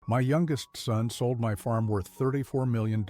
My youngest son sold my farm worth $34 million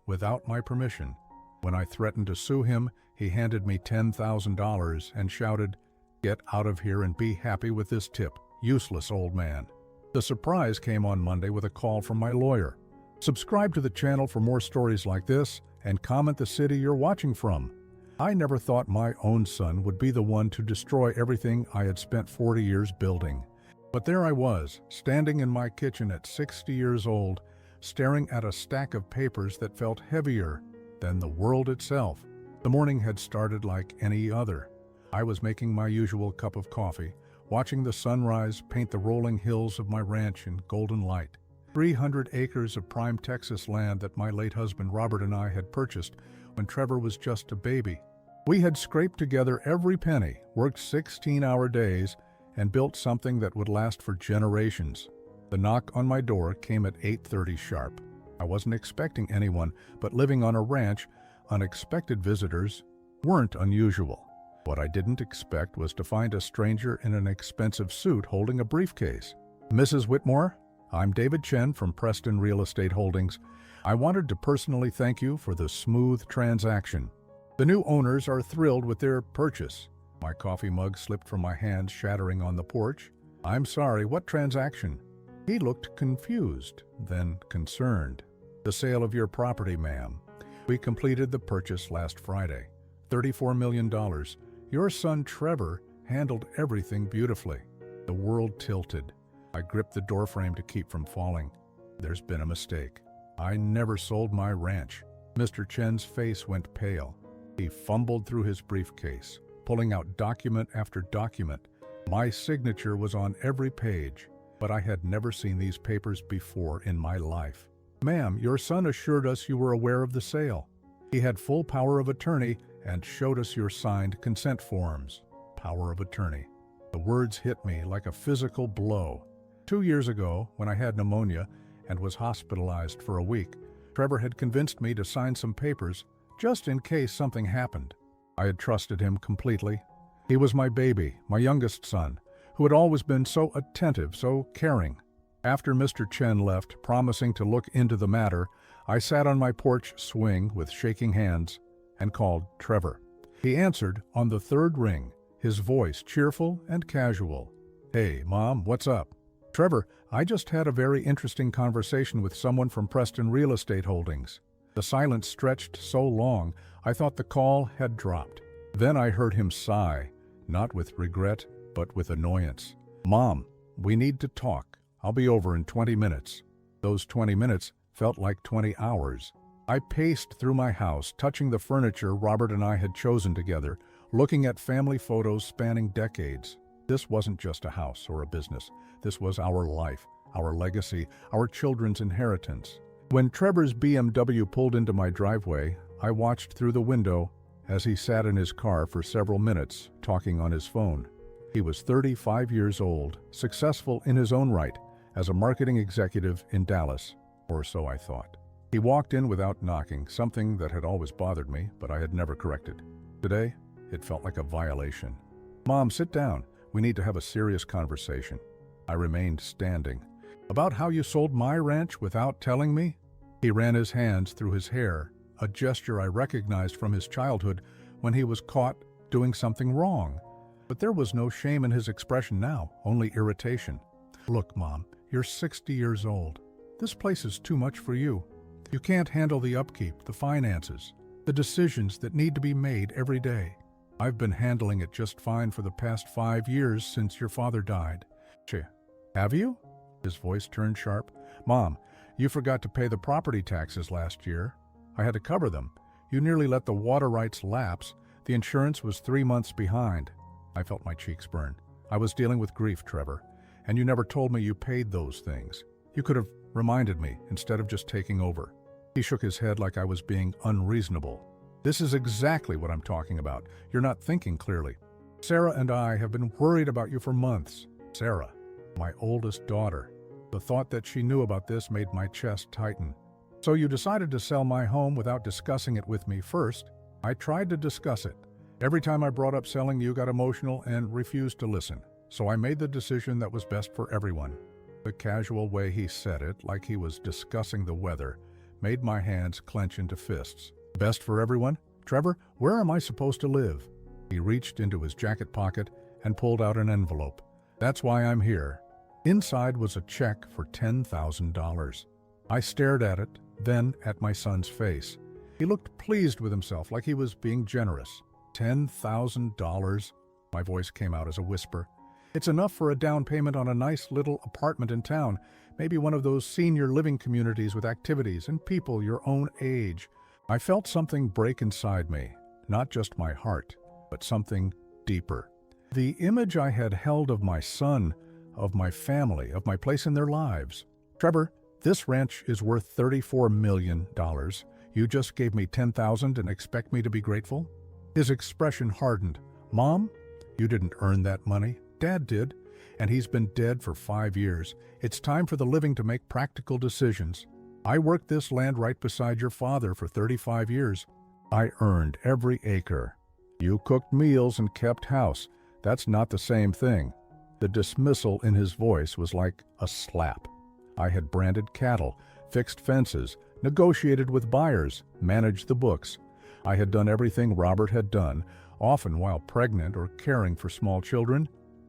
without my permission. When I threatened to sue him, he handed me $10,000 and shouted, "Get out of here and be happy with this tip, useless old man." The surprise came on Monday with a call from my lawyer. Subscribe to the channel for more stories like this and comment the city you're watching from. I never thought my own son would be the one to destroy everything I had spent 40 years building. But there I was, standing in my kitchen at 60 years old, staring at a stack of papers that felt heavier than the world itself. The morning had started like any other. I was making my usual cup of coffee, watching the sunrise paint the rolling hills of my ranch in golden light. 300 acres of prime Texas land that my late husband Robert and I had purchased when Trevor was just a baby. We had scraped together every penny, worked 16-hour days, and built something that would last for generations. The knock on my door came at 8:30 sharp. I wasn't expecting anyone, but living on a ranch, unexpected visitors weren't unusual. What I didn't expect was to find a stranger in an expensive suit holding a briefcase. "Mrs. Whitmore, I'm David Chen from Preston Real Estate Holdings. I wanted to personally thank you for the smooth transaction. The new owners are thrilled with their purchase." My coffee mug slipped from my hand, shattering on the porch. "I'm sorry, what transaction?" He looked confused, then concerned. "The sale of your property, ma'am. We completed the purchase last Friday. $34 million. Your son Trevor handled everything beautifully." The world tilted. I gripped the doorframe to keep from falling. "There's been a mistake. I never sold my ranch." Mr. Chen's face went pale. He fumbled through his briefcase, pulling out document after document. My signature was on every page, but I had never seen these papers before in my life. "Ma'am, your son assured us you were aware of the sale. He had full power of attorney and showed us your signed consent forms." Power of attorney. The words hit me like a physical blow. 2 years ago, when I had pneumonia and was hospitalized for a week, Trevor had convinced me to sign some papers just in case something happened. I had trusted him completely. He was my baby, my youngest son, who had always been so attentive, so caring. After Mr. Chen left, promising to look into the matter, I sat on my porch swing with shaking hands and called Trevor. He answered on the third ring, his voice cheerful and casual. "Hey, Mom, what's up?" "Trevor, I just had a very interesting conversation with someone from Preston Real Estate Holdings." The silence stretched so long, I thought the call had dropped. Then I heard him sigh, not with regret, but with annoyance. "Mom, we need to talk. I'll be over in 20 minutes. Those 20 minutes felt like 20 hours. I paced through my house, touching the furniture Robert and I had chosen together, looking at family photos spanning decades. This wasn't just a house or a business. This was our life, our legacy, our children's inheritance. When Trevor's BMW pulled into my driveway, I watched through the window as he sat in his car for several minutes, talking on his phone. He was 35 years old, successful in his own right, as a marketing executive in Dallas, or so I thought. He walked in without knocking, something that had always bothered me, but I had never corrected. Today, it felt like a violation. "Mom, sit down. We need to have a serious conversation." I remained standing. "About how you sold my ranch without telling me?" He ran his hands through his hair, a gesture I recognized from his childhood when he was caught doing something wrong. But there was no shame in his expression now, only irritation. "Look, Mom, you're 60 years old. This place is too much for you. You can't handle the upkeep, the finances, the decisions that need to be made every day. I've been handling it just fine for the past 5 years since your father died." "Have you?" His voice turned sharp. "Mom, you forgot to pay the property taxes last year. I had to cover them. You nearly let the water rights lapse. The insurance was 3 months behind." I felt my cheeks burn. "I was dealing with grief, Trevor, and you never told me you paid those things. You could have reminded me instead of just taking over." He shook his head like I was being unreasonable. "This is exactly what I'm talking about. You're not thinking clearly. Sarah and I have been worried about you for months." Sarah, my oldest daughter. The thought that she knew about this made my chest tighten. "So you decided to sell my home without discussing it with me first?" "I tried to discuss it. Every time I brought up selling, you got emotional and refused to listen. So I made the decision that was best for everyone." The casual way he said it, like he was discussing the weather, made my hands clench into fists. Best for everyone? Trevor, where am I supposed to live? He reached into his jacket pocket and pulled out an envelope. That's why I'm here. Inside was a check for $10,000. I stared at it, then at my son's face. He looked pleased with himself, like he was being generous. $10,000? My voice came out as a whisper. It's enough for a down payment on a nice little apartment in town, maybe one of those senior living communities with activities and people your own age. I felt something break inside me, not just my heart, but something deeper. The image I had held of my son, of my family, of my place in their lives. Trevor, this ranch is worth $34 million. You just gave me $10,000 and expect me to be grateful? His expression hardened. Mom, you didn't earn that money. Dad did, and he's been dead for 5 years. It's time for the living to make practical decisions. I worked this land right beside your father for 35 years. I earned every acre. You cooked meals and kept house. That's not the same thing. The dismissal in his voice was like a slap. I had branded cattle, fixed fences, negotiated with buyers, managed the books. I had done everything Robert had done, often while pregnant or caring for small children.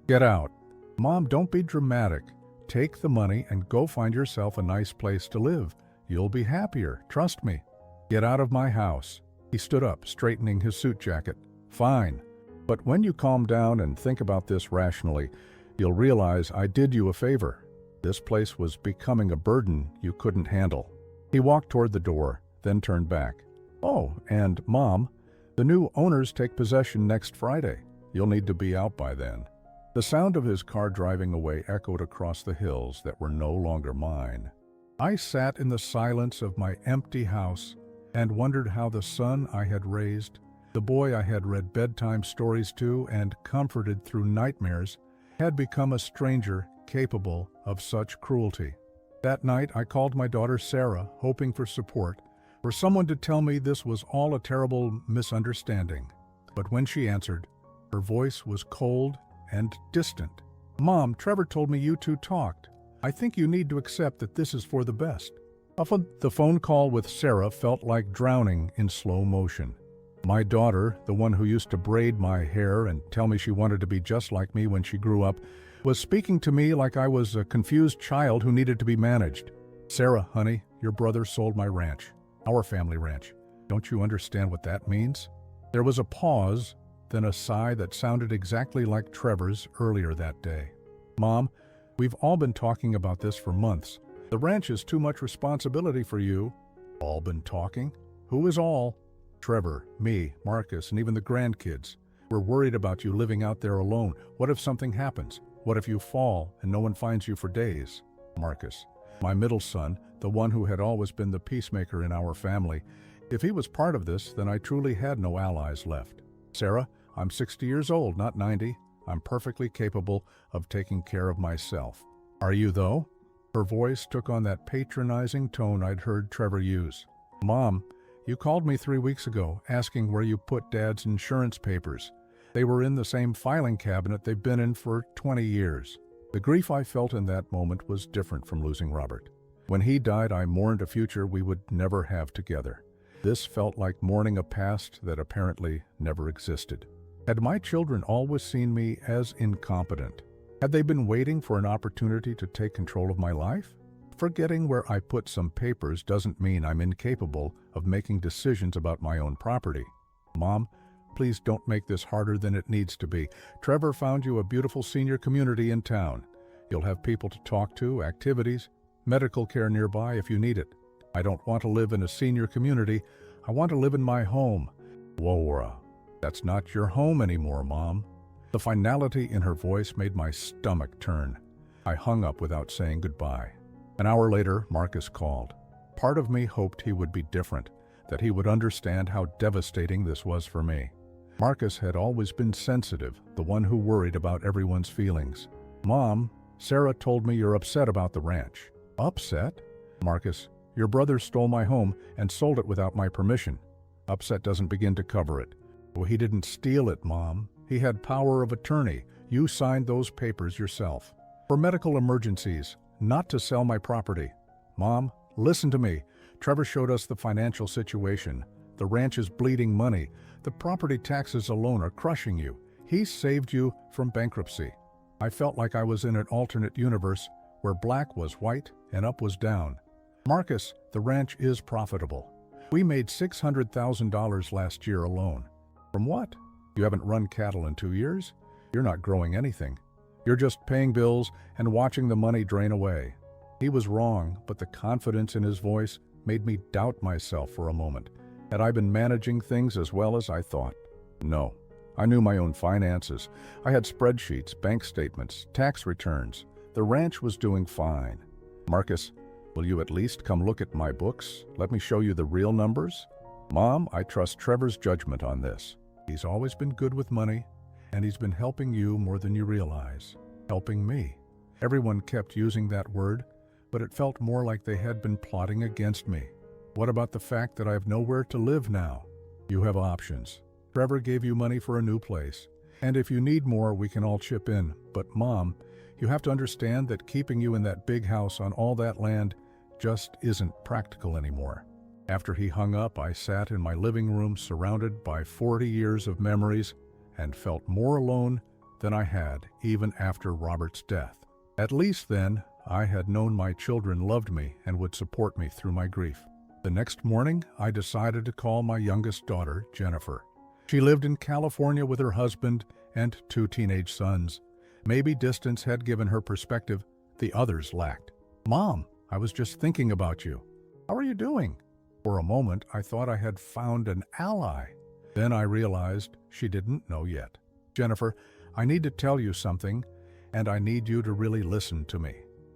Get out. Mom, don't be dramatic. Take the money and go find yourself a nice place to live. You'll be happier, trust me. Get out of my house. He stood up, straightening his suit jacket. Fine. But when you calm down and think about this rationally, you'll realize I did you a favor. This place was becoming a burden you couldn't handle. He walked toward the door, then turned back. Oh, and Mom, the new owners take possession next Friday. You'll need to be out by then. The sound of his car driving away echoed across the hills that were no longer mine. I sat in the silence of my empty house and wondered how the son I had raised, the boy I had read bedtime stories to and comforted through nightmares, had become a stranger capable of such cruelty. That night I called my daughter Sarah, hoping for support, for someone to tell me this was all a terrible misunderstanding. But when she answered, her voice was cold and distant. Mom, Trevor told me you two talked. I think you need to accept that this is for the best. The phone call with Sarah felt like drowning in slow motion. My daughter, the one who used to braid my hair and tell me she wanted to be just like me when she grew up, was speaking to me like I was a confused child who needed to be managed. Sarah, honey, your brother sold my ranch, our family ranch. Don't you understand what that means? There was a pause, then a sigh that sounded exactly like Trevor's earlier that day. Mom, we've all been talking about this for months. The ranch is too much responsibility for you. All been talking? Who is all? Trevor, me, Marcus, and even the grandkids. We're worried about you living out there alone. What if something happens? What if you fall and no one finds you for days? Marcus, my middle son, the one who had always been the peacemaker in our family. If he was part of this, then I truly had no allies left. Sarah, I'm 60 years old, not 90. I'm perfectly capable of taking care of myself. Are you, though? Her voice took on that patronizing tone I'd heard Trevor use. Mom, you called me 3 weeks ago, asking where you put Dad's insurance papers. They were in the same filing cabinet they've been in for 20 years. The grief I felt in that moment was different from losing Robert. When he died, I mourned a future we would never have together. This felt like mourning a past that apparently never existed. Had my children always seen me as incompetent? Had they been waiting for an opportunity to take control of my life? Forgetting where I put some papers doesn't mean I'm incapable of making decisions about my own property. Mom, please don't make this harder than it needs to be. Trevor found you a beautiful senior community in town. You'll have people to talk to, activities, medical care nearby if you need it. I don't want to live in a senior community. I want to live in my home. Whoa, that's not your home anymore, Mom. The finality in her voice made my stomach turn. I hung up without saying goodbye. An hour later, Marcus called. Part of me hoped he would be different, that he would understand how devastating this was for me. Marcus had always been sensitive, the one who worried about everyone's feelings. Mom, Sarah told me you're upset about the ranch. Upset? Marcus, your brother stole my home and sold it without my permission. Upset doesn't begin to cover it. Well, he didn't steal it, Mom. He had power of attorney. You signed those papers yourself. For medical emergencies, not to sell my property. Mom, listen to me. Trevor showed us the financial situation. The ranch is bleeding money. The property taxes alone are crushing you. He saved you from bankruptcy. I felt like I was in an alternate universe where black was white and up was down. Marcus, the ranch is profitable. We made $600,000 last year alone. From what? You haven't run cattle in 2 years? You're not growing anything. You're just paying bills and watching the money drain away. He was wrong, but the confidence in his voice made me doubt myself for a moment. Had I been managing things as well as I thought? No. I knew my own finances. I had spreadsheets, bank statements, tax returns. The ranch was doing fine. Marcus, will you at least come look at my books? Let me show you the real numbers? Mom, I trust Trevor's judgment on this. He's always been good with money, and he's been helping you more than you realize. Helping me. Everyone kept using that word, but it felt more like they had been plotting against me. What about the fact that I have nowhere to live now? You have options. Trevor gave you money for a new place, and if you need more, we can all chip in. But Mom, you have to understand that keeping you in that big house on all that land just isn't practical anymore. After he hung up, I sat in my living room surrounded by 40 years of memories and felt more alone than I had even after Robert's death. At least then, I had known my children loved me and would support me through my grief. The next morning, I decided to call my youngest daughter, Jennifer. She lived in California with her husband and 2 teenage sons. Maybe distance had given her perspective the others lacked. Mom, I was just thinking about you. How are you doing? For a moment, I thought I had found an ally. Then I realized she didn't know yet. Jennifer, I need to tell you something, and I need you to really listen to me.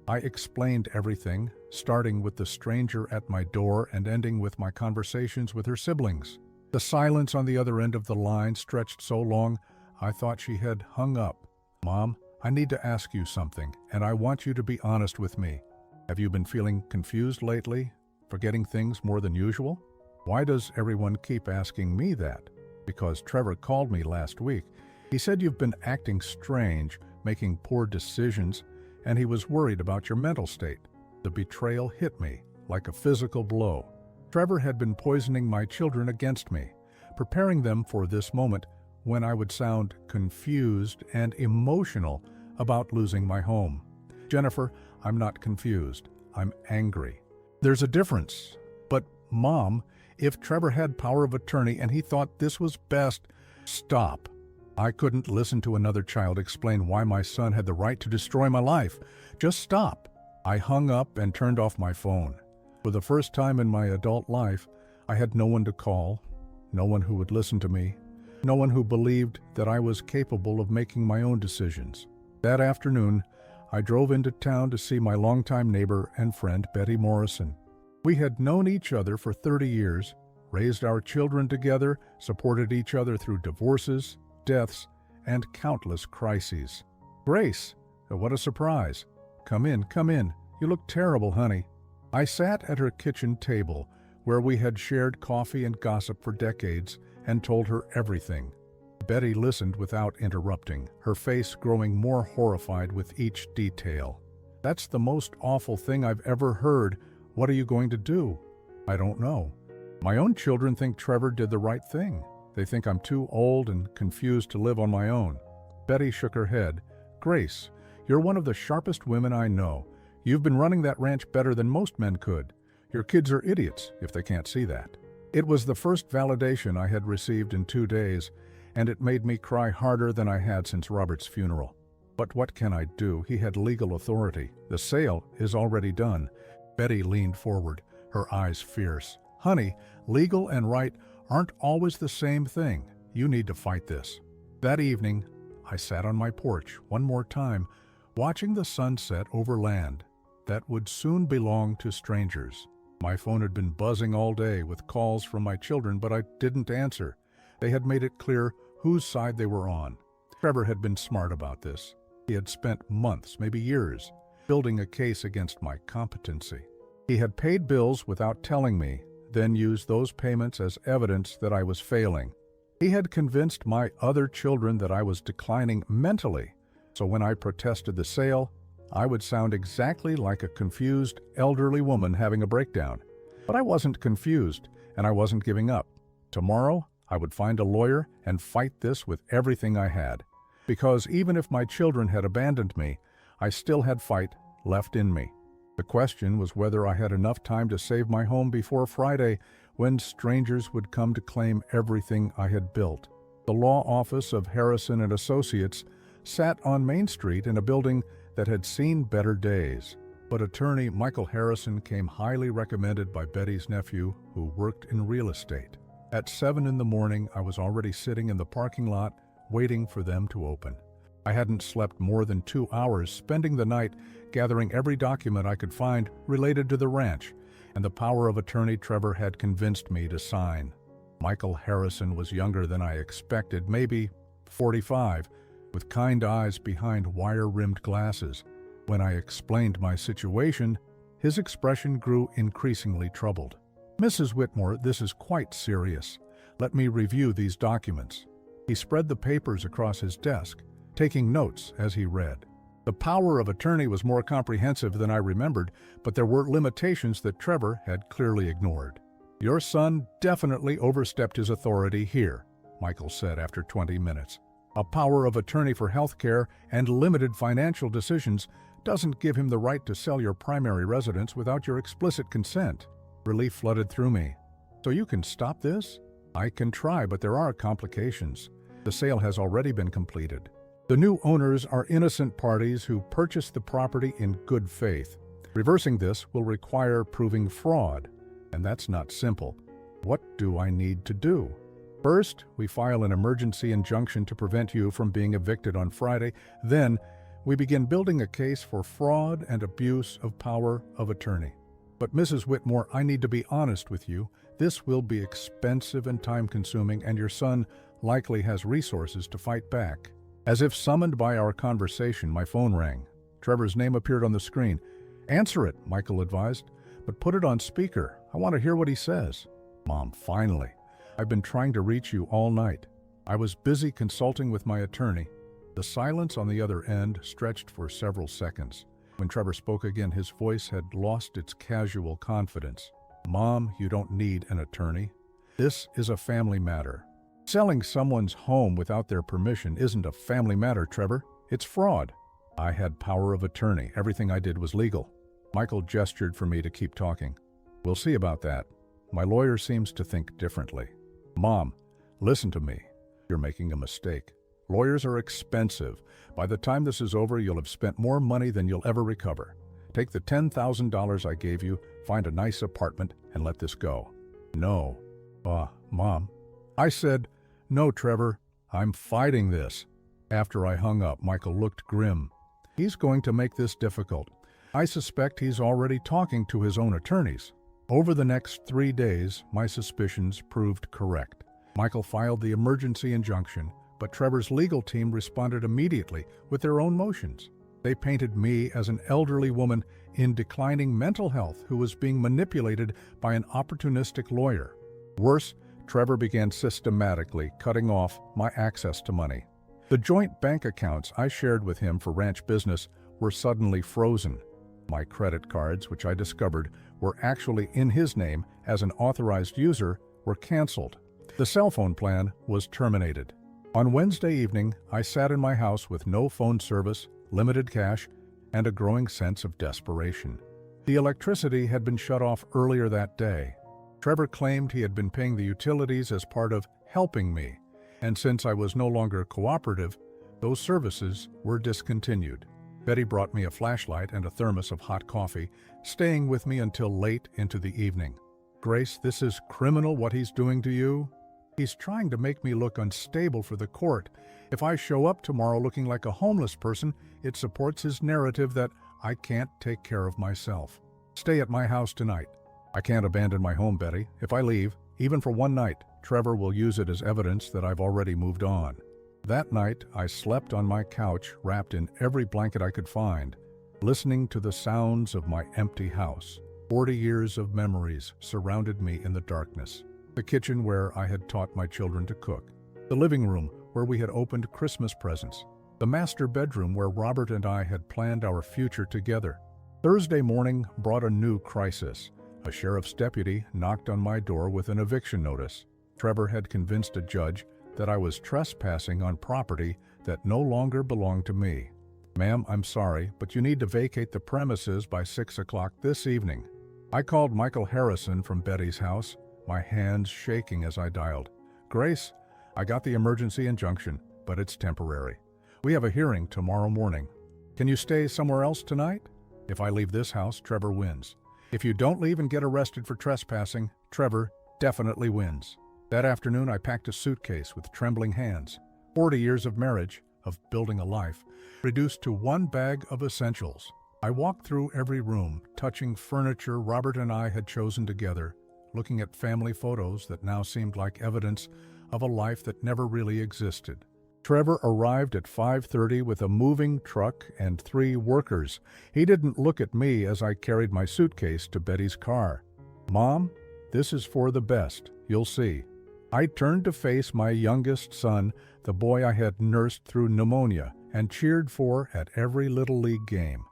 I explained everything, starting with the stranger at my door and ending with my conversations with her siblings. The silence on the other end of the line stretched so long, I thought she had hung up. Mom, I need to ask you something, and I want you to be honest with me. Have you been feeling confused lately? Forgetting things more than usual? Why does everyone keep asking me that? Because Trevor called me last week. He said you've been acting strange, making poor decisions, and he was worried about your mental state. The betrayal hit me like a physical blow. Trevor had been poisoning my children against me, preparing them for this moment when I would sound confused and emotional about losing my home. Jennifer, I'm not confused. I'm angry. There's a difference. But, Mom, if Trevor had power of attorney and he thought this was best, stop. I couldn't listen to another child explain why my son had the right to destroy my life. Just stop. I hung up and turned off my phone. For the first time in my adult life, I had no one to call, no one who would listen to me, no one who believed that I was capable of making my own decisions. That afternoon, I drove into town to see my longtime neighbor and friend, Betty Morrison. We had known each other for 30 years, raised our children together, supported each other through divorces, deaths, and countless crises. Grace, what a surprise. Come in, come in. You look terrible, honey. I sat at her kitchen table, where we had shared coffee and gossip for decades, and told her everything. Betty listened without interrupting, her face growing more horrified with each detail. That's the most awful thing I've ever heard. What are you going to do? I don't know. My own children think Trevor did the right thing. They think I'm too old and confused to live on my own. Betty shook her head. Grace, you're one of the sharpest women I know. You've been running that ranch better than most men could. Your kids are idiots if they can't see that. It was the first validation I had received in 2 days, and it made me cry harder than I had since Robert's funeral. But what can I do? He had legal authority. The sale is already done. Betty leaned forward, her eyes fierce. Honey, legal and right aren't always the same thing. You need to fight this. That evening, I sat on my porch one more time, watching the sunset over land that would soon belong to strangers. My phone had been buzzing all day with calls from my children, but I didn't answer. They had made it clear whose side they were on. Trevor had been smart about this. He had spent months, maybe years, building a case against my competency. He had paid bills without telling me, then used those payments as evidence that I was failing. He had convinced my other children that I was declining mentally, so when I protested the sale, I would sound exactly like a confused, elderly woman having a breakdown. But I wasn't confused, and I wasn't giving up. Tomorrow, I would find a lawyer and fight this with everything I had. Because even if my children had abandoned me, I still had fight left in me. The question was whether I had enough time to save my home before Friday, when strangers would come to claim everything I had built. The law office of Harrison and Associates sat on Main Street in a building that had seen better days. But attorney Michael Harrison came highly recommended by Betty's nephew, who worked in real estate. At 7 in the morning, I was already sitting in the parking lot, waiting for them to open. I hadn't slept more than 2 hours, spending the night gathering every document I could find related to the ranch, and the power of attorney Trevor had convinced me to sign. Michael Harrison was younger than I expected, maybe 45, with kind eyes behind wire-rimmed glasses. When I explained my situation, his expression grew increasingly troubled. "Mrs. Whitmore, this is quite serious. Let me review these documents." He spread the papers across his desk, taking notes as he read. The power of attorney was more comprehensive than I remembered, but there were limitations that Trevor had clearly ignored. "Your son definitely overstepped his authority here," Michael said after 20 minutes. "A power of attorney for health care and limited financial decisions doesn't give him the right to sell your primary residence without your explicit consent." Relief flooded through me. "So you can stop this?" "I can try, but there are complications. The sale has already been completed. The new owners are innocent parties who purchased the property in good faith. Reversing this will require proving fraud, and that's not simple. What do I need to do?" "First, we file an emergency injunction to prevent you from being evicted on Friday. Then, we begin building a case for fraud and abuse of power of attorney." "But Mrs. Whitmore, I need to be honest with you. This will be expensive and time-consuming, and your son likely has resources to fight back." As if summoned by our conversation, my phone rang. Trevor's name appeared on the screen. "Answer it," Michael advised, "but put it on speaker. I want to hear what he says." "Mom, finally. I've been trying to reach you all night. I was busy consulting with my attorney." The silence on the other end stretched for several seconds. When Trevor spoke again, his voice had lost its casual confidence. "Mom, you don't need an attorney. This is a family matter. Selling someone's home without their permission isn't a family matter, Trevor. It's fraud." I had power of attorney. Everything I did was legal. Michael gestured for me to keep talking. "We'll see about that. My lawyer seems to think differently." "Mom, listen to me. You're making a mistake. Lawyers are expensive. By the time this is over, you'll have spent more money than you'll ever recover. Take the $10,000 I gave you, find a nice apartment, and let this go." "No." Mom." I said, "No, Trevor, I'm fighting this." After I hung up, Michael looked grim. "He's going to make this difficult. I suspect he's already talking to his own attorneys." Over the next 3 days, my suspicions proved correct. Michael filed the emergency injunction, but Trevor's legal team responded immediately with their own motions. They painted me as an elderly woman in declining mental health who was being manipulated by an opportunistic lawyer. Worse, Trevor began systematically cutting off my access to money. The joint bank accounts I shared with him for ranch business were suddenly frozen. My credit cards, which I discovered were actually in his name as an authorized user, were canceled. The cell phone plan was terminated. On Wednesday evening, I sat in my house with no phone service, limited cash, and a growing sense of desperation. The electricity had been shut off earlier that day. Trevor claimed he had been paying the utilities as part of helping me, and since I was no longer cooperative, those services were discontinued. Betty brought me a flashlight and a thermos of hot coffee, staying with me until late into the evening. "Grace, this is criminal what he's doing to you. He's trying to make me look unstable for the court. If I show up tomorrow looking like a homeless person, it supports his narrative that I can't take care of myself. Stay at my house tonight." "I can't abandon my home, Betty. If I leave, even for one night, Trevor will use it as evidence that I've already moved on." That night, I slept on my couch, wrapped in every blanket I could find, listening to the sounds of my empty house. 40 years of memories surrounded me in the darkness. The kitchen where I had taught my children to cook. The living room where we had opened Christmas presents. the master bedroom where Robert and I had planned our future together. Thursday morning brought a new crisis. A sheriff's deputy knocked on my door with an eviction notice. Trevor had convinced a judge that I was trespassing on property that no longer belonged to me. "Ma'am, I'm sorry, but you need to vacate the premises by 6 o'clock this evening." I called Michael Harrison from Betty's house, my hands shaking as I dialed. "Grace, I got the emergency injunction, but it's temporary. We have a hearing tomorrow morning. Can you stay somewhere else tonight? If I leave this house, Trevor wins. If you don't leave and get arrested for trespassing, Trevor definitely wins." That afternoon, I packed a suitcase with trembling hands. 40 years of marriage, of building a life, reduced to one bag of essentials. I walked through every room, touching furniture Robert and I had chosen together, looking at family photos that now seemed like evidence of a life that never really existed. Trevor arrived at 5:30 with a moving truck and 3 workers. He didn't look at me as I carried my suitcase to Betty's car. "Mom, this is for the best, you'll see." I turned to face my youngest son, the boy I had nursed through pneumonia and cheered for at every Little League game.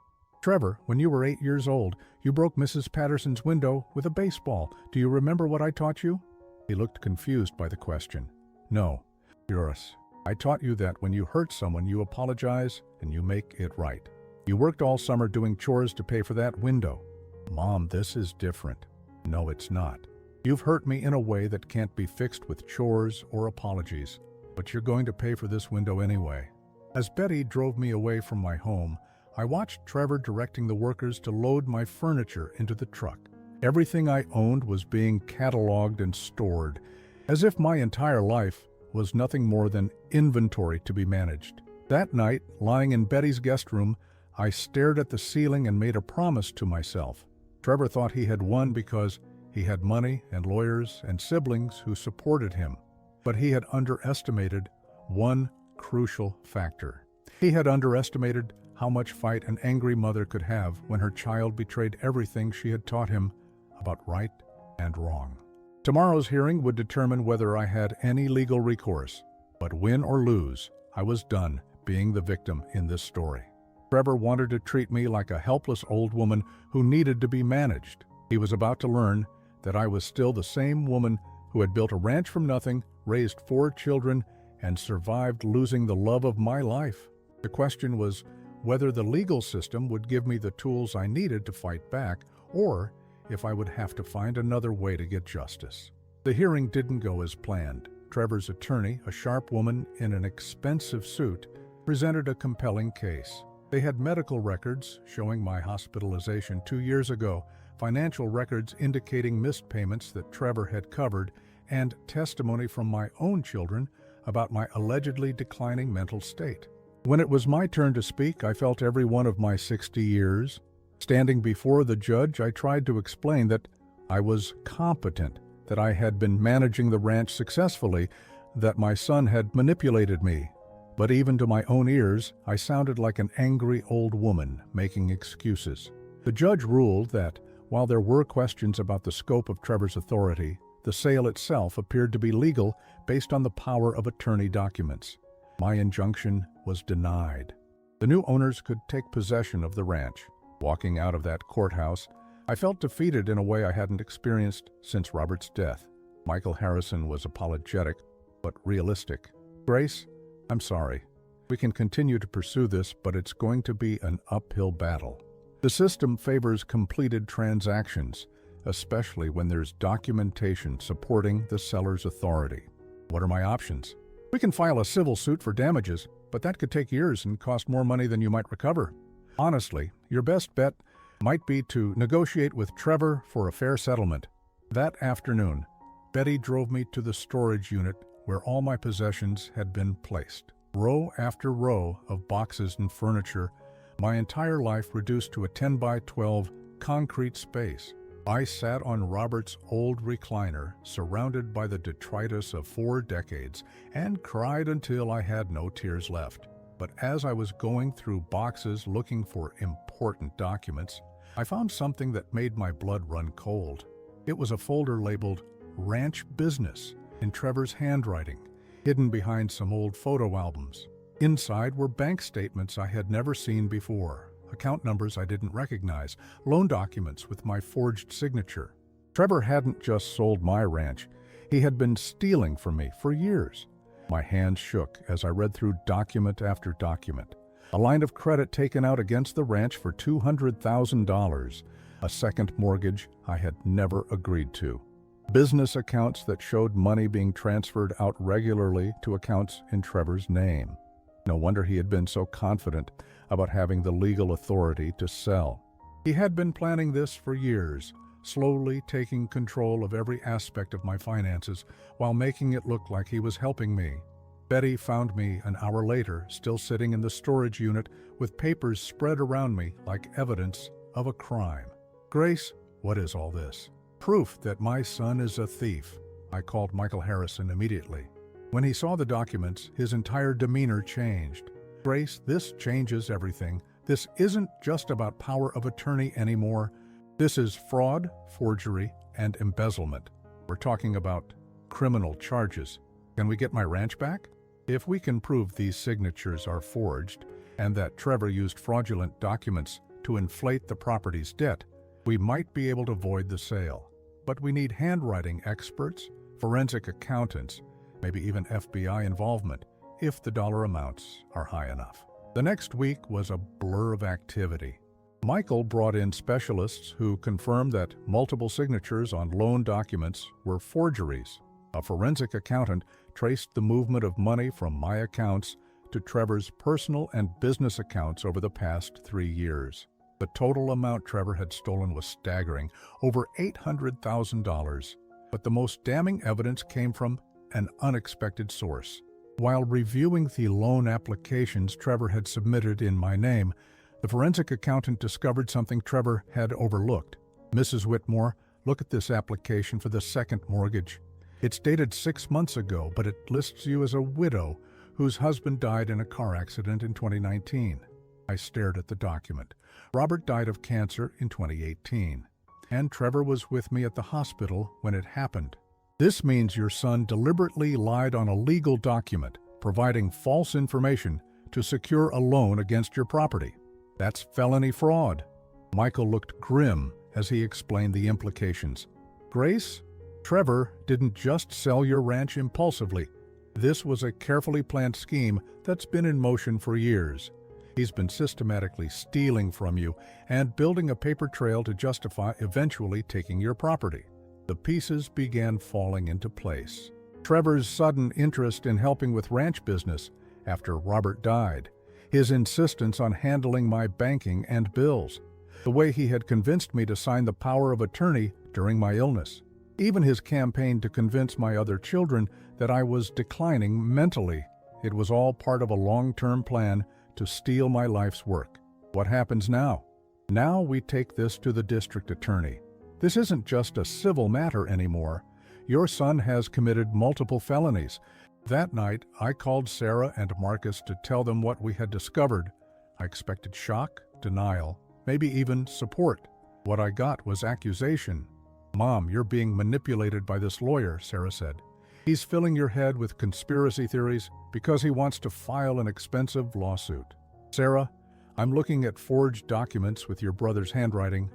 "Trevor, when you were 8 years old, you broke Mrs. Patterson's window with a baseball. Do you remember what I taught you?" He looked confused by the question. "No, Eurus. I taught you that when you hurt someone, you apologize and you make it right. You worked all summer doing chores to pay for that window." "Mom, this is different." "No, it's not. You've hurt me in a way that can't be fixed with chores or apologies, but you're going to pay for this window anyway." As Betty drove me away from my home, I watched Trevor directing the workers to load my furniture into the truck. Everything I owned was being cataloged and stored, as if my entire life was nothing more than inventory to be managed. That night, lying in Betty's guest room, I stared at the ceiling and made a promise to myself. Trevor thought he had won because he had money and lawyers and siblings who supported him. But he had underestimated one crucial factor. He had underestimated how much fight an angry mother could have when her child betrayed everything she had taught him about right and wrong. Tomorrow's hearing would determine whether I had any legal recourse, but win or lose, I was done being the victim in this story. Trevor wanted to treat me like a helpless old woman who needed to be managed. He was about to learn that I was still the same woman who had built a ranch from nothing, raised 4 children, and survived losing the love of my life. The question was whether the legal system would give me the tools I needed to fight back, or if I would have to find another way to get justice. The hearing didn't go as planned. Trevor's attorney, a sharp woman in an expensive suit, presented a compelling case. They had medical records showing my hospitalization 2 years ago, financial records indicating missed payments that Trevor had covered, and testimony from my own children about my allegedly declining mental state. When it was my turn to speak, I felt every one of my 60 years. Standing before the judge, I tried to explain that I was competent, that I had been managing the ranch successfully, that my son had manipulated me. But even to my own ears, I sounded like an angry old woman making excuses. The judge ruled that, while there were questions about the scope of Trevor's authority, the sale itself appeared to be legal based on the power of attorney documents. My injunction was denied. The new owners could take possession of the ranch. Walking out of that courthouse, I felt defeated in a way I hadn't experienced since Robert's death. Michael Harrison was apologetic, but realistic. "Grace, I'm sorry. We can continue to pursue this, but it's going to be an uphill battle. The system favors completed transactions, especially when there's documentation supporting the seller's authority. What are my options? We can file a civil suit for damages, but that could take years and cost more money than you might recover. Honestly, your best bet might be to negotiate with Trevor for a fair settlement." That afternoon, Betty drove me to the storage unit where all my possessions had been placed. Row after row of boxes and furniture, my entire life reduced to a 10 by 12 concrete space. I sat on Robert's old recliner, surrounded by the detritus of 4 decades, and cried until I had no tears left. But as I was going through boxes looking for important documents, I found something that made my blood run cold. It was a folder labeled "Ranch Business" in Trevor's handwriting, hidden behind some old photo albums. Inside were bank statements I had never seen before, account numbers I didn't recognize, loan documents with my forged signature. Trevor hadn't just sold my ranch, he had been stealing from me for years. My hands shook as I read through document after document. A line of credit taken out against the ranch for $200,000, a second mortgage I had never agreed to. Business accounts that showed money being transferred out regularly to accounts in Trevor's name. No wonder he had been so confident about having the legal authority to sell. He had been planning this for years, slowly taking control of every aspect of my finances while making it look like he was helping me. Betty found me an hour later, still sitting in the storage unit with papers spread around me like evidence of a crime. "Grace, what is all this?" "Proof that my son is a thief." I called Michael Harrison immediately. When he saw the documents, his entire demeanor changed. "Grace, this changes everything. This isn't just about power of attorney anymore. This is fraud, forgery, and embezzlement. We're talking about criminal charges. Can we get my ranch back?" If we can prove these signatures are forged and that Trevor used fraudulent documents to inflate the property's debt, we might be able to void the sale. But we need handwriting experts, forensic accountants, maybe even FBI involvement, if the dollar amounts are high enough. The next week was a blur of activity. Michael brought in specialists who confirmed that multiple signatures on loan documents were forgeries. A forensic accountant traced the movement of money from my accounts to Trevor's personal and business accounts over the past 3 years. The total amount Trevor had stolen was staggering, over $800,000. But the most damning evidence came from an unexpected source. While reviewing the loan applications Trevor had submitted in my name, the forensic accountant discovered something Trevor had overlooked. "Mrs. Whitmore, look at this application for the second mortgage. It's dated 6 months ago, but it lists you as a widow whose husband died in a car accident in 2019. I stared at the document. Robert died of cancer in 2018, and Trevor was with me at the hospital when it happened. This means your son deliberately lied on a legal document, providing false information to secure a loan against your property. That's felony fraud." Michael looked grim as he explained the implications. "Grace, Trevor didn't just sell your ranch impulsively. This was a carefully planned scheme that's been in motion for years. He's been systematically stealing from you and building a paper trail to justify eventually taking your property." The pieces began falling into place. Trevor's sudden interest in helping with ranch business after Robert died, his insistence on handling my banking and bills, the way he had convinced me to sign the power of attorney during my illness, even his campaign to convince my other children that I was declining mentally. It was all part of a long-term plan to steal my life's work. What happens now? Now we take this to the district attorney. This isn't just a civil matter anymore. Your son has committed multiple felonies. That night, I called Sarah and Marcus to tell them what we had discovered. I expected shock, denial, maybe even support. What I got was accusation. "Mom, you're being manipulated by this lawyer," Sarah said. "He's filling your head with conspiracy theories because he wants to file an expensive lawsuit." "Sarah, I'm looking at forged documents with your brother's handwriting.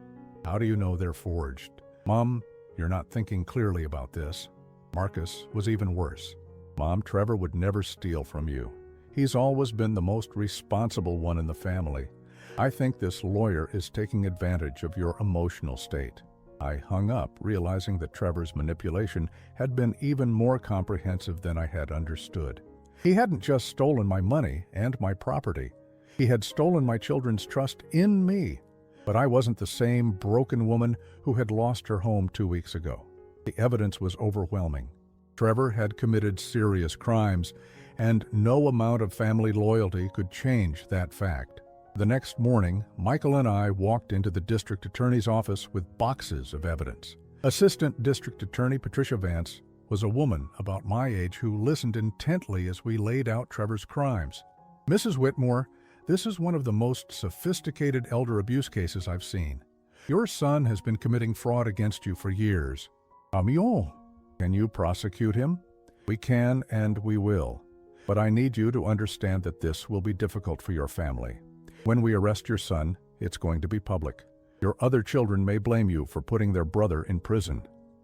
How do you know they're forged?" "Mom, you're not thinking clearly about this." Marcus was even worse. "Mom, Trevor would never steal from you. He's always been the most responsible one in the family. I think this lawyer is taking advantage of your emotional state." I hung up, realizing that Trevor's manipulation had been even more comprehensive than I had understood. He hadn't just stolen my money and my property. He had stolen my children's trust in me. But I wasn't the same broken woman who had lost her home 2 weeks ago. The evidence was overwhelming. Trevor had committed serious crimes, and no amount of family loyalty could change that fact. The next morning, Michael and I walked into the district attorney's office with boxes of evidence. Assistant District Attorney Patricia Vance was a woman about my age who listened intently as we laid out Trevor's crimes. "Mrs. Whitmore, this is one of the most sophisticated elder abuse cases I've seen. Your son has been committing fraud against you for years. Amiens. Can you prosecute him?" "We can and we will. But I need you to understand that this will be difficult for your family. When we arrest your son, it's going to be public. Your other children may blame you for putting their brother in prison.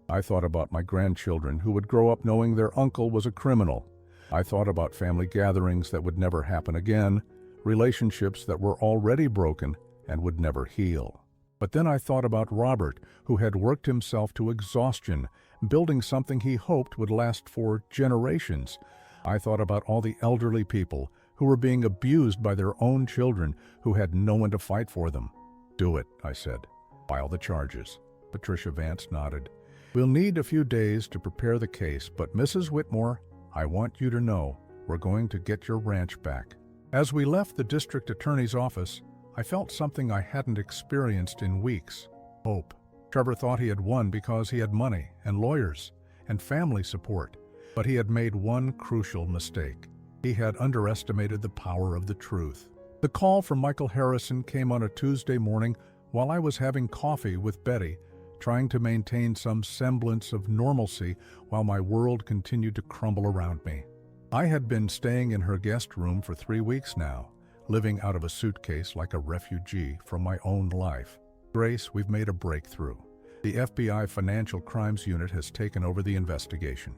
I thought about my grandchildren who would grow up knowing their uncle was a criminal. I thought about family gatherings that would never happen again, relationships that were already broken and would never heal. But then I thought about Robert, who had worked himself to exhaustion, building something he hoped would last for generations. I thought about all the elderly people who were being abused by their own children who had no one to fight for them. Do it, I said. File the charges. Patricia Vance nodded. We'll need a few days to prepare the case, but Mrs. Whitmore, I want you to know we're going to get your ranch back. As we left the district attorney's office, I felt something I hadn't experienced in weeks. Hope. Trevor thought he had won because he had money and lawyers and family support, but he had made one crucial mistake. He had underestimated the power of the truth. The call from Michael Harrison came on a Tuesday morning while I was having coffee with Betty, trying to maintain some semblance of normalcy while my world continued to crumble around me. I had been staying in her guest room for 3 weeks now, living out of a suitcase like a refugee from my own life. Grace, we've made a breakthrough. The FBI Financial Crimes Unit has taken over the investigation.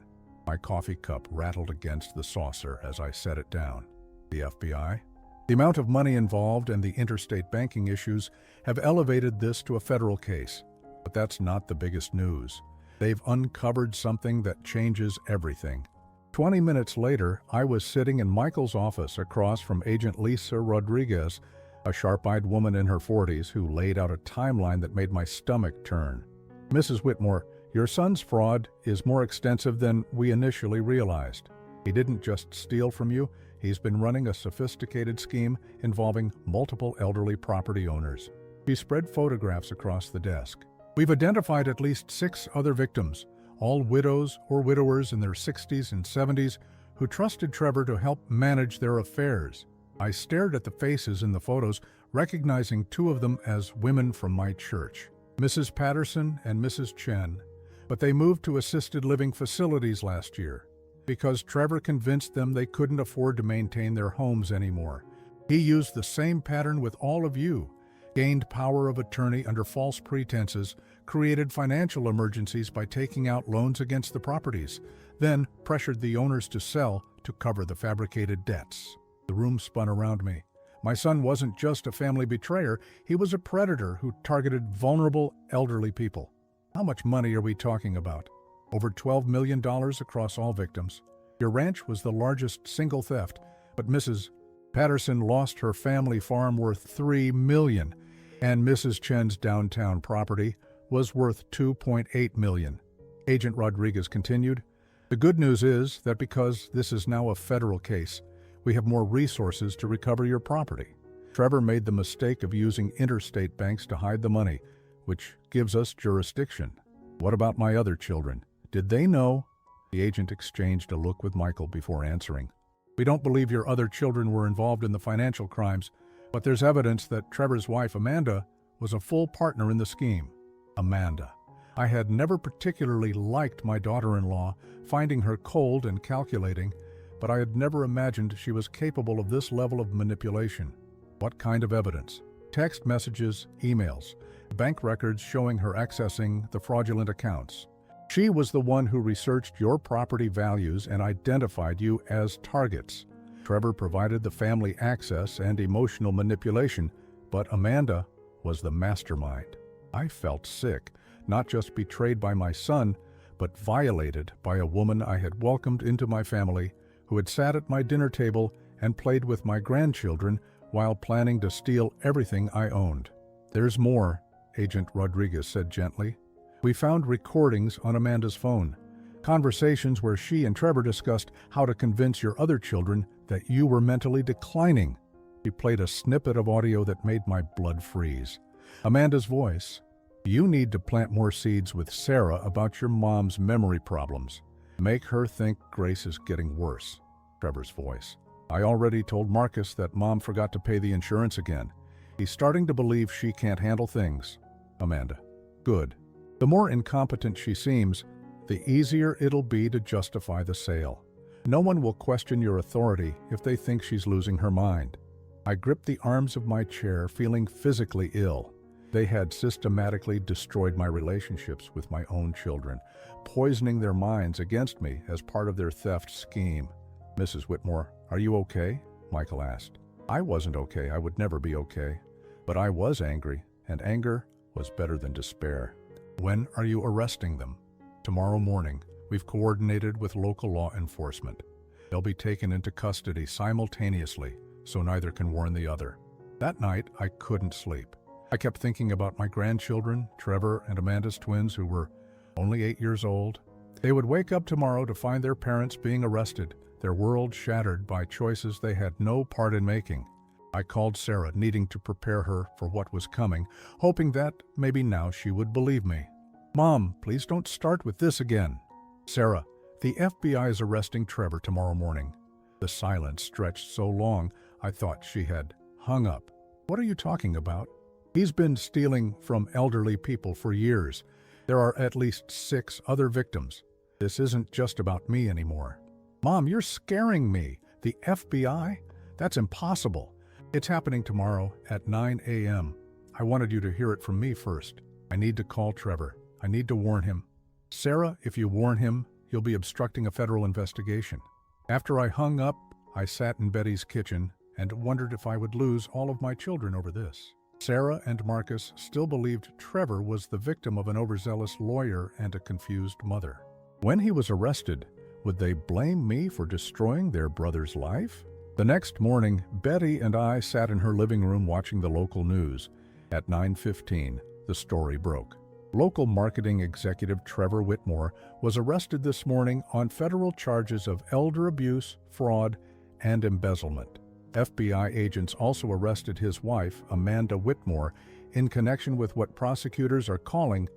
My coffee cup rattled against the saucer as I set it down. The FBI? The amount of money involved and the interstate banking issues have elevated this to a federal case. But that's not the biggest news. They've uncovered something that changes everything. 20 minutes later, I was sitting in Michael's office across from Agent Lisa Rodriguez, a sharp-eyed woman in her 40s who laid out a timeline that made my stomach turn. Mrs. Whitmore, your son's fraud is more extensive than we initially realized. He didn't just steal from you, he's been running a sophisticated scheme involving multiple elderly property owners. He spread photographs across the desk. We've identified at least 6 other victims, all widows or widowers in their 60s and 70s who trusted Trevor to help manage their affairs. I stared at the faces in the photos, recognizing 2 of them as women from my church, Mrs. Patterson and Mrs. Chen, but they moved to assisted living facilities last year because Trevor convinced them they couldn't afford to maintain their homes anymore. He used the same pattern with all of you, gained power of attorney under false pretenses, created financial emergencies by taking out loans against the properties, then pressured the owners to sell to cover the fabricated debts. The room spun around me. My son wasn't just a family betrayer, he was a predator who targeted vulnerable elderly people. How much money are we talking about? Over $12 million across all victims. Your ranch was the largest single theft, but Mrs. Patterson lost her family farm worth $3 million, and Mrs. Chen's downtown property was worth $2.8 million. Agent Rodriguez continued, the good news is that because this is now a federal case, we have more resources to recover your property. Trevor made the mistake of using interstate banks to hide the money, which gives us jurisdiction. What about my other children? Did they know? The agent exchanged a look with Michael before answering. We don't believe your other children were involved in the financial crimes, but there's evidence that Trevor's wife, Amanda, was a full partner in the scheme. Amanda. I had never particularly liked my daughter-in-law, finding her cold and calculating, but I had never imagined she was capable of this level of manipulation. What kind of evidence? Text messages, emails, bank records showing her accessing the fraudulent accounts. She was the one who researched your property values and identified you as targets. Trevor provided the family access and emotional manipulation, but Amanda was the mastermind. I felt sick, not just betrayed by my son, but violated by a woman I had welcomed into my family, who had sat at my dinner table and played with my grandchildren while planning to steal everything I owned. There's more, Agent Rodriguez said gently. We found recordings on Amanda's phone, conversations where she and Trevor discussed how to convince your other children that you were mentally declining. She played a snippet of audio that made my blood freeze. Amanda's voice. You need to plant more seeds with Sarah about your mom's memory problems. Make her think Grace is getting worse. Trevor's voice. I already told Marcus that Mom forgot to pay the insurance again. He's starting to believe she can't handle things. Amanda. Good. The more incompetent she seems, the easier it'll be to justify the sale. No one will question your authority if they think she's losing her mind. I gripped the arms of my chair, feeling physically ill. They had systematically destroyed my relationships with my own children, poisoning their minds against me as part of their theft scheme. "Mrs. Whitmore, are you okay?" Michael asked. I wasn't okay. I would never be okay. But I was angry, and anger was better than despair. "When are you arresting them?" "Tomorrow morning. We've coordinated with local law enforcement. They'll be taken into custody simultaneously, so neither can warn the other." That night, I couldn't sleep. I kept thinking about my grandchildren, Trevor and Amanda's twins, who were only 8 years old. They would wake up tomorrow to find their parents being arrested, their world shattered by choices they had no part in making. I called Sarah, needing to prepare her for what was coming, hoping that maybe now she would believe me. "Mom, please don't start with this again." "Sarah, the FBI is arresting Trevor tomorrow morning." The silence stretched so long, I thought she had hung up. "What are you talking about?" "He's been stealing from elderly people for years. There are at least 6 other victims. This isn't just about me anymore." "Mom, you're scaring me. The FBI? That's impossible. It's happening tomorrow at 9 a.m. I wanted you to hear it from me first. I need to call Trevor. I need to warn him." "Sarah, if you warn him, you'll be obstructing a federal investigation." After I hung up, I sat in Betty's kitchen and wondered if I would lose all of my children over this. Sarah and Marcus still believed Trevor was the victim of an overzealous lawyer and a confused mother. When he was arrested, would they blame me for destroying their brother's life? The next morning, Betty and I sat in her living room watching the local news. At 9:15, the story broke. Local marketing executive Trevor Whitmore was arrested this morning on federal charges of elder abuse, fraud, and embezzlement. FBI agents also arrested his wife, Amanda Whitmore, in connection with what prosecutors are calling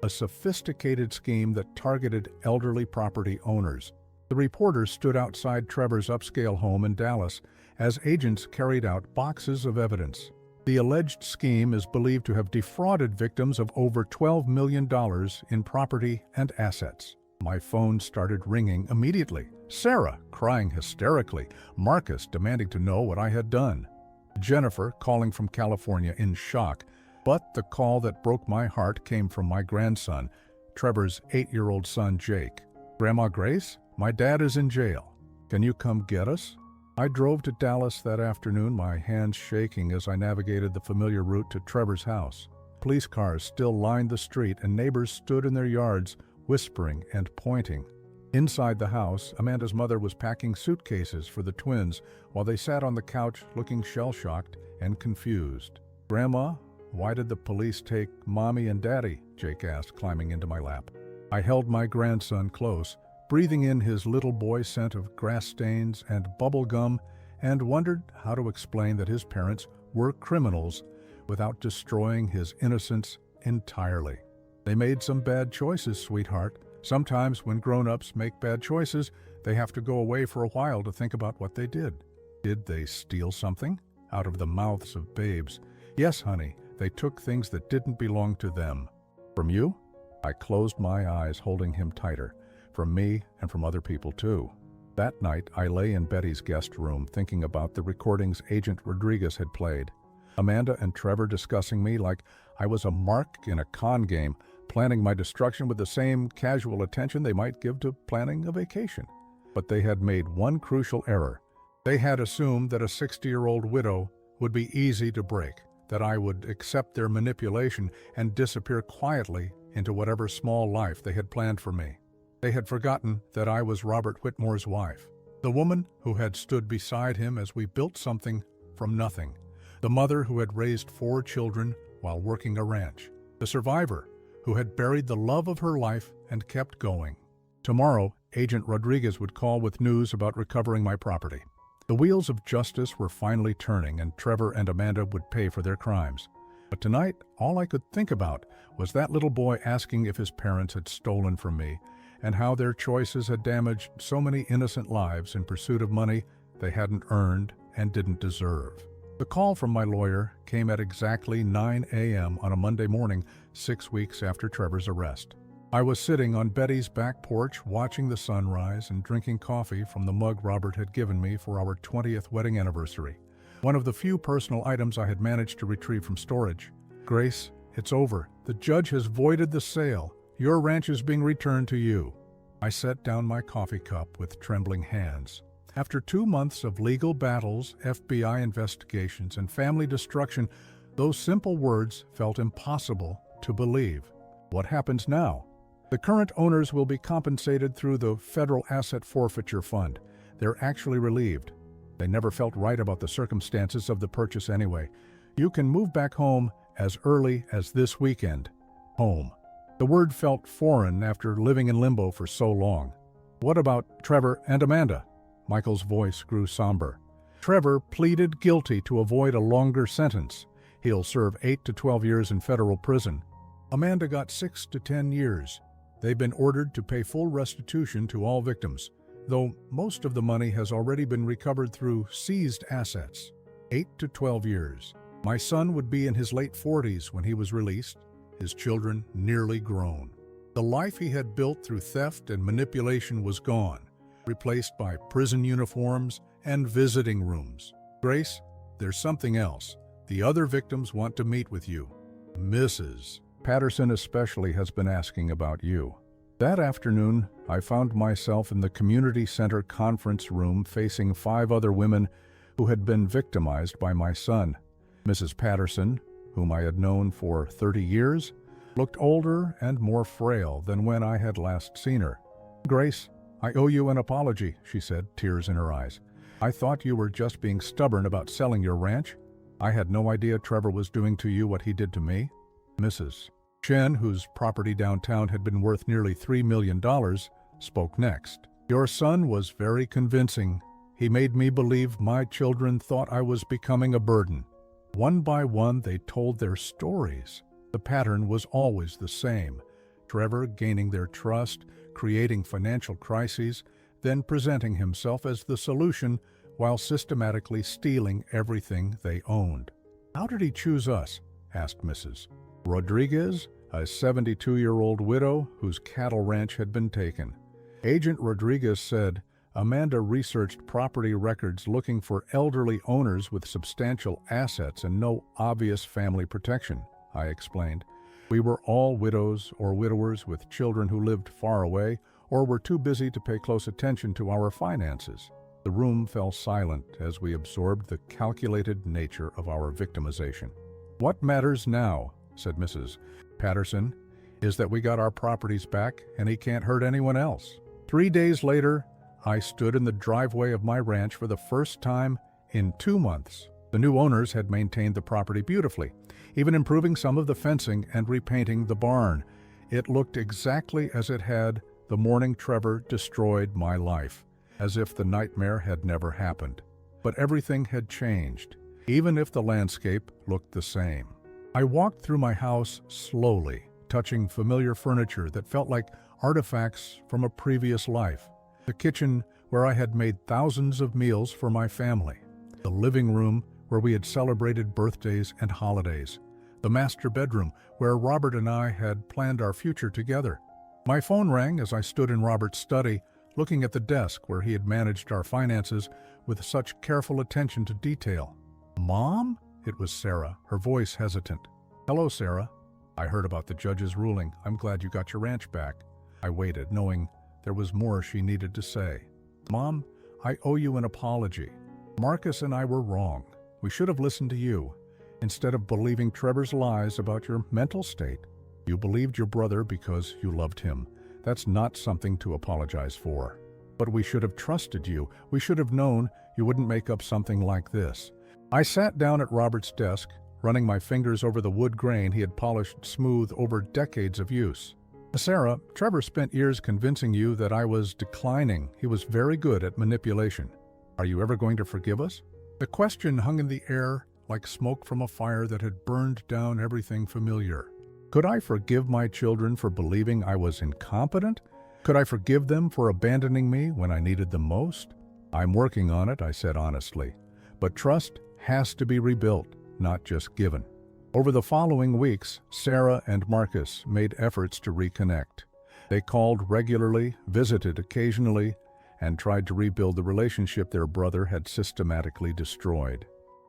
a sophisticated scheme that targeted elderly property owners. The reporters stood outside Trevor's upscale home in Dallas as agents carried out boxes of evidence. The alleged scheme is believed to have defrauded victims of over $12 million in property and assets. My phone started ringing immediately. Sarah crying hysterically, Marcus demanding to know what I had done, Jennifer calling from California in shock. But the call that broke my heart came from my grandson, Trevor's 8-year-old son Jake. "Grandma Grace, my dad is in jail. Can you come get us?" I drove to Dallas that afternoon, my hands shaking as I navigated the familiar route to Trevor's house. Police cars still lined the street and neighbors stood in their yards, whispering and pointing. Inside the house, Amanda's mother was packing suitcases for the twins while they sat on the couch looking shell-shocked and confused. "Grandma, why did the police take Mommy and Daddy?" Jake asked, climbing into my lap. I held my grandson close, breathing in his little boy scent of grass stains and bubble gum, and wondered how to explain that his parents were criminals without destroying his innocence entirely. "They made some bad choices, sweetheart. Sometimes when grown-ups make bad choices, they have to go away for a while to think about what they did." "Did they steal something?" Out of the mouths of babes. "Yes, honey, they took things that didn't belong to them." "From you?" I closed my eyes, holding him tighter. "From me and from other people too." That night, I lay in Betty's guest room thinking about the recordings Agent Rodriguez had played. Amanda and Trevor discussing me like I was a mark in a con game, planning my destruction with the same casual attention they might give to planning a vacation. But they had made one crucial error. They had assumed that a 60-year-old widow would be easy to break, that I would accept their manipulation and disappear quietly into whatever small life they had planned for me. They had forgotten that I was Robert Whitmore's wife, the woman who had stood beside him as we built something from nothing, the mother who had raised 4 children while working a ranch, the survivor who had buried the love of her life and kept going. Tomorrow, Agent Rodriguez would call with news about recovering my property. The wheels of justice were finally turning, and Trevor and Amanda would pay for their crimes. But tonight, all I could think about was that little boy asking if his parents had stolen from me, and how their choices had damaged so many innocent lives in pursuit of money they hadn't earned and didn't deserve. The call from my lawyer came at exactly 9 a.m. on a Monday morning, 6 weeks after Trevor's arrest. I was sitting on Betty's back porch watching the sunrise and drinking coffee from the mug Robert had given me for our 20th wedding anniversary, one of the few personal items I had managed to retrieve from storage. "Grace, it's over. The judge has voided the sale. Your ranch is being returned to you." I set down my coffee cup with trembling hands. After 2 months of legal battles, FBI investigations, and family destruction, those simple words felt impossible to believe. What happens now? The current owners will be compensated through the Federal Asset Forfeiture Fund. They're actually relieved. They never felt right about the circumstances of the purchase anyway. You can move back home as early as this weekend. Home. The word felt foreign after living in limbo for so long. What about Trevor and Amanda? Michael's voice grew somber. Trevor pleaded guilty to avoid a longer sentence. He'll serve 8 to 12 years in federal prison. Amanda got 6 to 10 years. They've been ordered to pay full restitution to all victims, though most of the money has already been recovered through seized assets. 8 to 12 years. My son would be in his late 40s when he was released, his children nearly grown. The life he had built through theft and manipulation was gone, replaced by prison uniforms and visiting rooms. Grace, there's something else. The other victims want to meet with you. Mrs. Patterson especially has been asking about you. That afternoon, I found myself in the community center conference room facing 5 other women who had been victimized by my son. Mrs. Patterson, whom I had known for 30 years, looked older and more frail than when I had last seen her. "Grace, I owe you an apology," she said, tears in her eyes. "I thought you were just being stubborn about selling your ranch. I had no idea Trevor was doing to you what he did to me." Mrs. Chen, whose property downtown had been worth nearly $3 million, spoke next. "Your son was very convincing. He made me believe my children thought I was becoming a burden. One by one, they told their stories. The pattern was always the same. Trevor gaining their trust, creating financial crises, then presenting himself as the solution while systematically stealing everything they owned." "How did he choose us?" asked Mrs. Rodriguez, a 72-year-old widow whose cattle ranch had been taken. Agent Rodriguez said, "Amanda researched property records looking for elderly owners with substantial assets and no obvious family protection," I explained. "We were all widows or widowers with children who lived far away or were too busy to pay close attention to our finances." The room fell silent as we absorbed the calculated nature of our victimization. "What matters now," said Mrs. Patterson, "is that we got our properties back and he can't hurt anyone else." 3 days later, I stood in the driveway of my ranch for the first time in 2 months. The new owners had maintained the property beautifully, even improving some of the fencing and repainting the barn. It looked exactly as it had the morning Trevor destroyed my life, as if the nightmare had never happened. But everything had changed, even if the landscape looked the same. I walked through my house slowly, touching familiar furniture that felt like artifacts from a previous life. The kitchen where I had made thousands of meals for my family. The living room where we had celebrated birthdays and holidays. The master bedroom where Robert and I had planned our future together. My phone rang as I stood in Robert's study, looking at the desk where he had managed our finances with such careful attention to detail. "Mom?" It was Sarah, her voice hesitant. "Hello, Sarah. I heard about the judge's ruling. I'm glad you got your ranch back." I waited, knowing there was more she needed to say. "Mom, I owe you an apology. Marcus and I were wrong. We should have listened to you, instead of believing Trevor's lies about your mental state. You believed your brother because you loved him. That's not something to apologize for. But we should have trusted you. We should have known you wouldn't make up something like this." I sat down at Robert's desk, running my fingers over the wood grain he had polished smooth over decades of use. "Sarah, Trevor spent years convincing you that I was declining. He was very good at manipulation. Are you ever going to forgive us?" The question hung in the air like smoke from a fire that had burned down everything familiar. Could I forgive my children for believing I was incompetent? Could I forgive them for abandoning me when I needed them most? "I'm working on it," I said honestly. "But trust has to be rebuilt, not just given." Over the following weeks, Sarah and Marcus made efforts to reconnect. They called regularly, visited occasionally, and tried to rebuild the relationship their brother had systematically destroyed.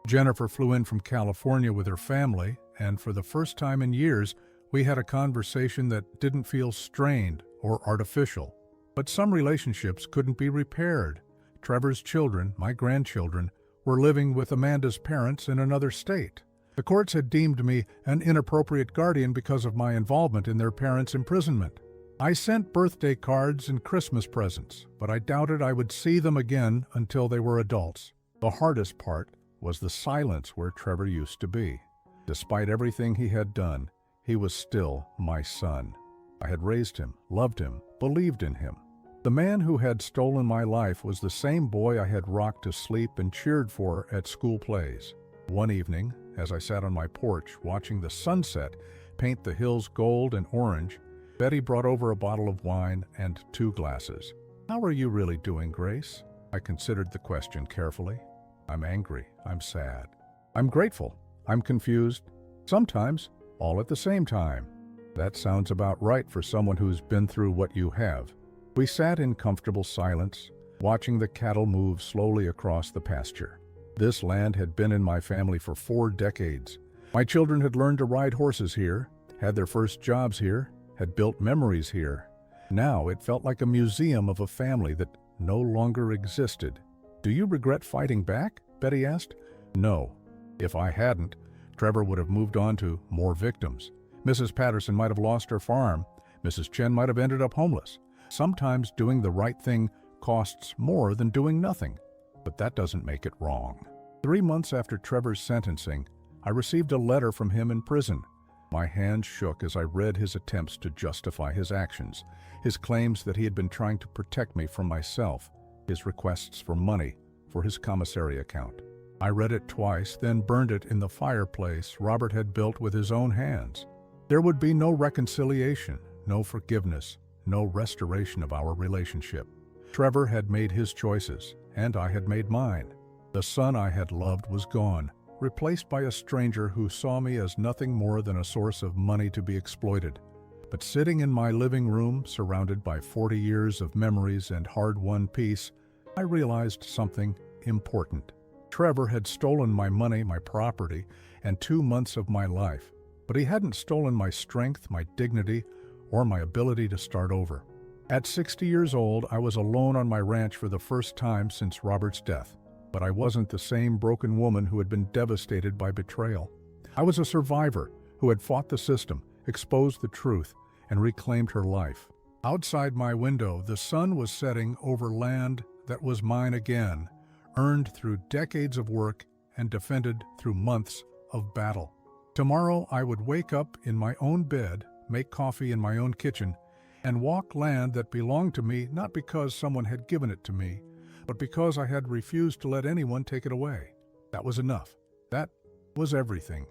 Jennifer flew in from California with her family, and for the first time in years, we had a conversation that didn't feel strained or artificial. But some relationships couldn't be repaired. Trevor's children, my grandchildren, were living with Amanda's parents in another state. The courts had deemed me an inappropriate guardian because of my involvement in their parents' imprisonment. I sent birthday cards and Christmas presents, but I doubted I would see them again until they were adults. The hardest part was the silence where Trevor used to be. Despite everything he had done, he was still my son. I had raised him, loved him, believed in him. The man who had stolen my life was the same boy I had rocked to sleep and cheered for at school plays. One evening, as I sat on my porch watching the sunset paint the hills gold and orange, Betty brought over a bottle of wine and 2 glasses. "How are you really doing, Grace?" I considered the question carefully. "I'm angry. I'm sad. I'm grateful. I'm confused. Sometimes, all at the same time." "That sounds about right for someone who's been through what you have." We sat in comfortable silence, watching the cattle move slowly across the pasture. This land had been in my family for 4 decades. My children had learned to ride horses here, had their first jobs here, had built memories here. Now it felt like a museum of a family that no longer existed. "Do you regret fighting back?" Betty asked. "No. If I hadn't, Trevor would have moved on to more victims. Mrs. Patterson might have lost her farm. Mrs. Chen might have ended up homeless. Sometimes doing the right thing costs more than doing nothing, but that doesn't make it wrong." 3 months after Trevor's sentencing, I received a letter from him in prison. My hands shook as I read his attempts to justify his actions, his claims that he had been trying to protect me from myself, his requests for money for his commissary account. I read it twice, then burned it in the fireplace Robert had built with his own hands. There would be no reconciliation, no forgiveness, no restoration of our relationship. Trevor had made his choices, and I had made mine. The son I had loved was gone, replaced by a stranger who saw me as nothing more than a source of money to be exploited. But sitting in my living room, surrounded by 40 years of memories and hard-won peace, I realized something important. Trevor had stolen my money, my property, and 2 months of my life. But he hadn't stolen my strength, my dignity, or my ability to start over. At 60 years old, I was alone on my ranch for the first time since Robert's death. But I wasn't the same broken woman who had been devastated by betrayal. I was a survivor who had fought the system, exposed the truth, and reclaimed her life. Outside my window, the sun was setting over land that was mine again, earned through decades of work and defended through months of battle. Tomorrow I would wake up in my own bed, make coffee in my own kitchen, and walk land that belonged to me not because someone had given it to me, but because I had refused to let anyone take it away. That was enough. That was everything.